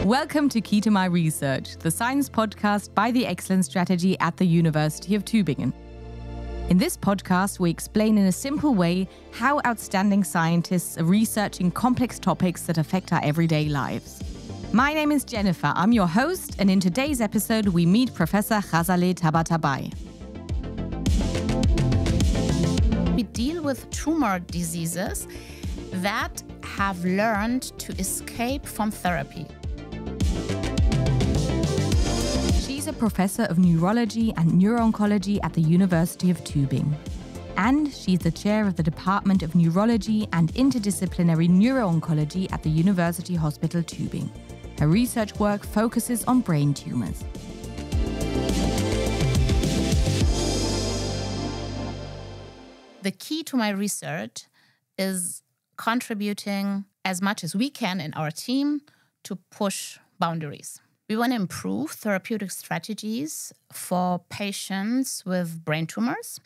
Welcome to Key to My Research, the science podcast by the Excellence Strategy at the University of Tübingen. In this podcast, we explain in a simple way how outstanding scientists are researching complex topics that affect our everyday lives. My name is Jennifer, I'm your host, and in today's episode we meet Professor Ghazaleh Tabatabai. We deal with tumor diseases that have learned to escape from therapy. She's a professor of neurology and neuro-oncology at the University of Tübingen. And she's the chair of the Department of Neurology and Interdisciplinary Neuro-Oncology at the University Hospital Tübingen. Her research work focuses on brain tumors. The key to my research is contributing as much as we can in our team to push boundaries. We want to improve therapeutic strategies for patients with brain tumors.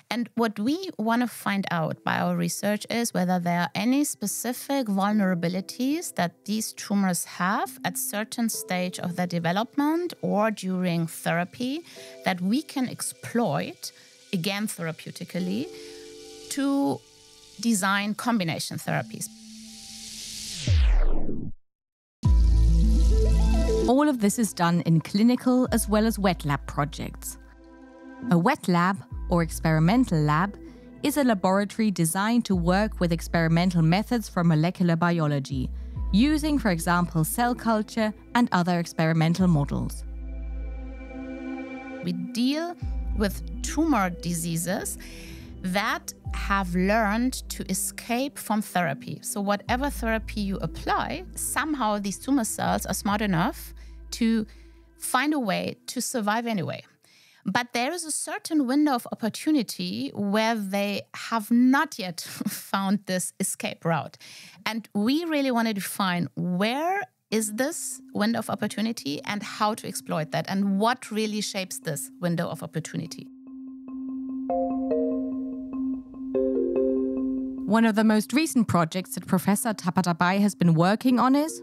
And what we want to find out by our research is whether there are any specific vulnerabilities that these tumors have at certain stage of their development or during therapy that we can exploit, again therapeutically, to design combination therapies. All of this is done in clinical as well as wet lab projects. A wet lab, or experimental lab, is a laboratory designed to work with experimental methods for molecular biology, using, for example, cell culture and other experimental models. We deal with tumor diseases that have learned to escape from therapy. So whatever therapy you apply, somehow these tumor cells are smart enough to find a way to survive anyway. But there is a certain window of opportunity where they have not yet found this escape route. And we really want to define where is this window of opportunity and how to exploit that and what really shapes this window of opportunity. One of the most recent projects that Professor Tabatabai has been working on is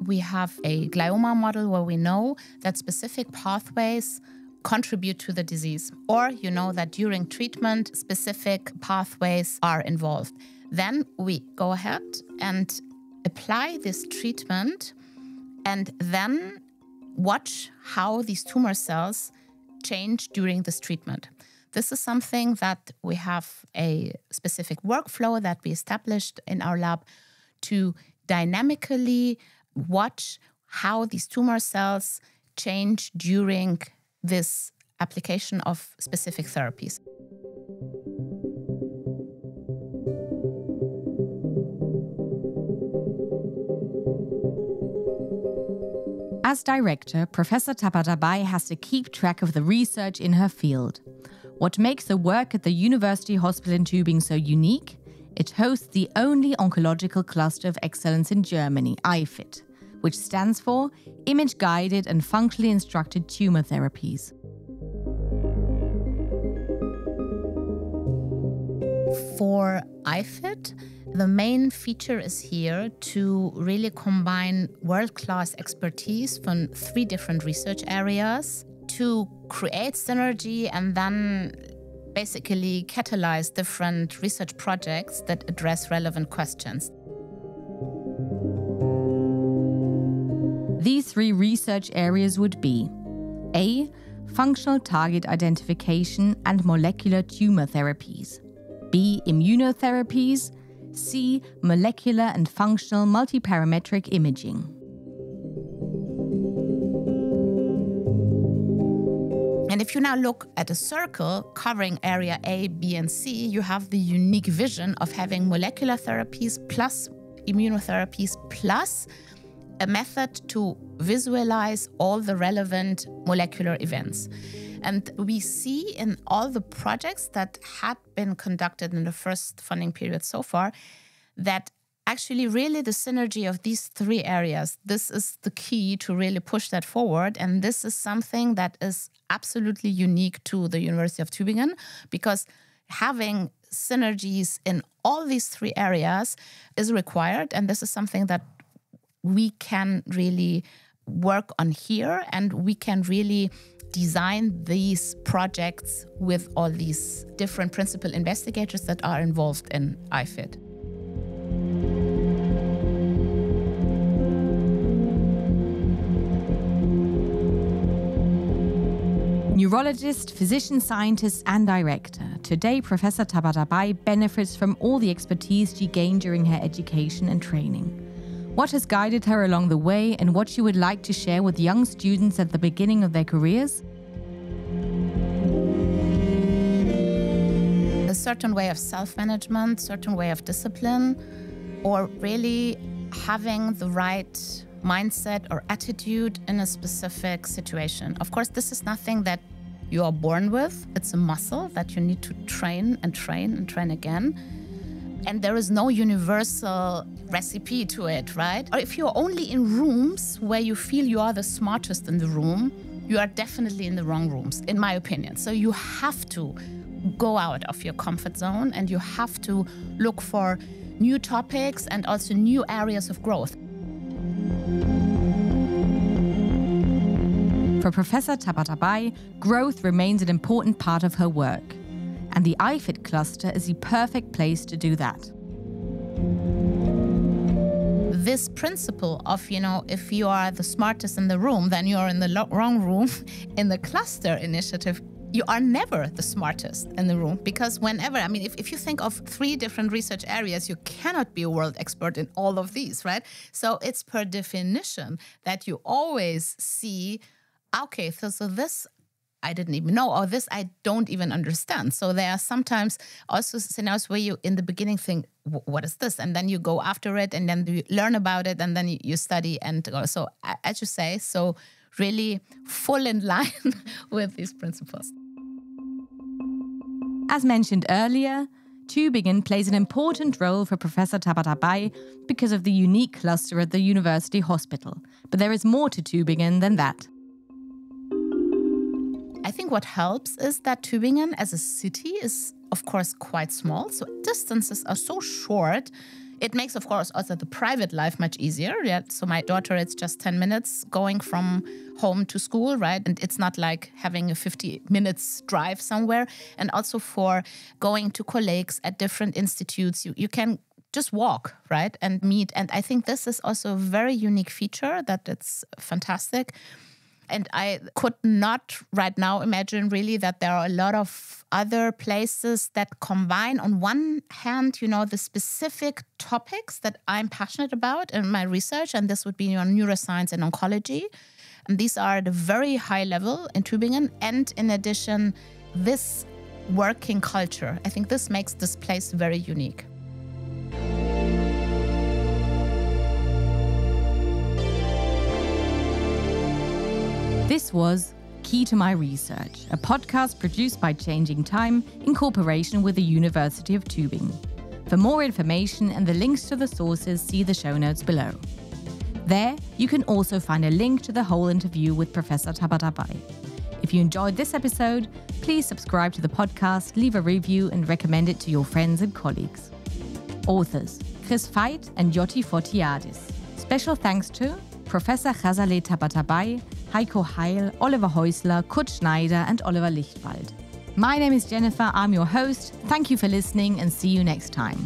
we have a glioma model where we know that specific pathways contribute to the disease, or you know that during treatment, specific pathways are involved. Then we go ahead and apply this treatment and then watch how these tumor cells change during this treatment. This is something that we have a specific workflow that we established in our lab to dynamically watch how these tumor cells change during this application of specific therapies. As director, Professor Tabatabai has to keep track of the research in her field. What makes the work at the University Hospital in Tübingen so unique? It hosts the only oncological cluster of excellence in Germany, IFIT, which stands for Image-Guided and Functionally Instructed Tumor Therapies. For IFIT, the main feature is here to really combine world-class expertise from 3 different research areas to create synergy and then basically catalyze different research projects that address relevant questions. These 3 research areas would be A. Functional target identification and molecular tumor therapies. B. Immunotherapies. C. Molecular and functional multiparametric imaging. And if you now look at a circle covering area A, B, and C, you have the unique vision of having molecular therapies plus immunotherapies plus a method to visualize all the relevant molecular events. And we see in all the projects that had been conducted in the first funding period so far that actually really the synergy of these 3 areas, this is the key to really push that forward. And this is something that is absolutely unique to the University of Tübingen, because having synergies in all these 3 areas is required. And this is something that we can really work on here, and we can really design these projects with all these different principal investigators that are involved in IFID. Neurologist, physician scientist, and director, today Professor Tabatabai benefits from all the expertise she gained during her education and training. What has guided her along the way, and what she would like to share with young students at the beginning of their careers? A certain way of self-management, certain way of discipline, or really having the right mindset or attitude in a specific situation. Of course, this is nothing that you are born with. It's a muscle that you need to train and train and train again. And there is no universal recipe to it, right? Or if you're only in rooms where you feel you are the smartest in the room, you are definitely in the wrong rooms, in my opinion. So you have to go out of your comfort zone, and you have to look for new topics and also new areas of growth. For Professor Tabatabai, growth remains an important part of her work, and the IFID cluster is the perfect place to do that. This principle of, if you are the smartest in the room, then you are in the wrong room. In the cluster initiative, you are never the smartest in the room, because whenever, if you think of 3 different research areas, you cannot be a world expert in all of these, right? So it's per definition that you always see, okay, so this I didn't even know, or this I don't even understand. So there are sometimes also scenarios where you in the beginning think, what is this? And then you go after it, and then you learn about it, and then you study and go. So as you say, so really full in line with these principles. As mentioned earlier, Tübingen plays an important role for Professor Tabatabai because of the unique cluster at the University Hospital. But there is more to Tübingen than that. I think what helps is that Tübingen as a city is, of course, quite small. So distances are so short. It makes, of course, also the private life much easier. Yeah? So my daughter, it's just 10 minutes going from home to school, right? And it's not like having a 50 minutes drive somewhere. And also for going to colleagues at different institutes, you can just walk, right? And meet. And I think this is also a very unique feature that it's fantastic. And I could not right now imagine really that there are a lot of other places that combine on one hand, the specific topics that I'm passionate about in my research. And this would be neuroscience and oncology. And these are at a very high level in Tübingen. And in addition, this working culture, I think this makes this place very unique. This was Key to My Research, a podcast produced by Changing Time in cooperation with the University of Tübingen. For more information and the links to the sources, see the show notes below. There, you can also find a link to the whole interview with Professor Tabatabai. If you enjoyed this episode, please subscribe to the podcast, leave a review, and recommend it to your friends and colleagues. Authors: Chris Veit and Joti Fotiadis. Special thanks to Professor Ghazaleh Tabatabai, Heiko Heil, Oliver Häusler, Kurt Schneider, and Oliver Lichtwald. My name is Jennifer, I'm your host. Thank you for listening, and see you next time.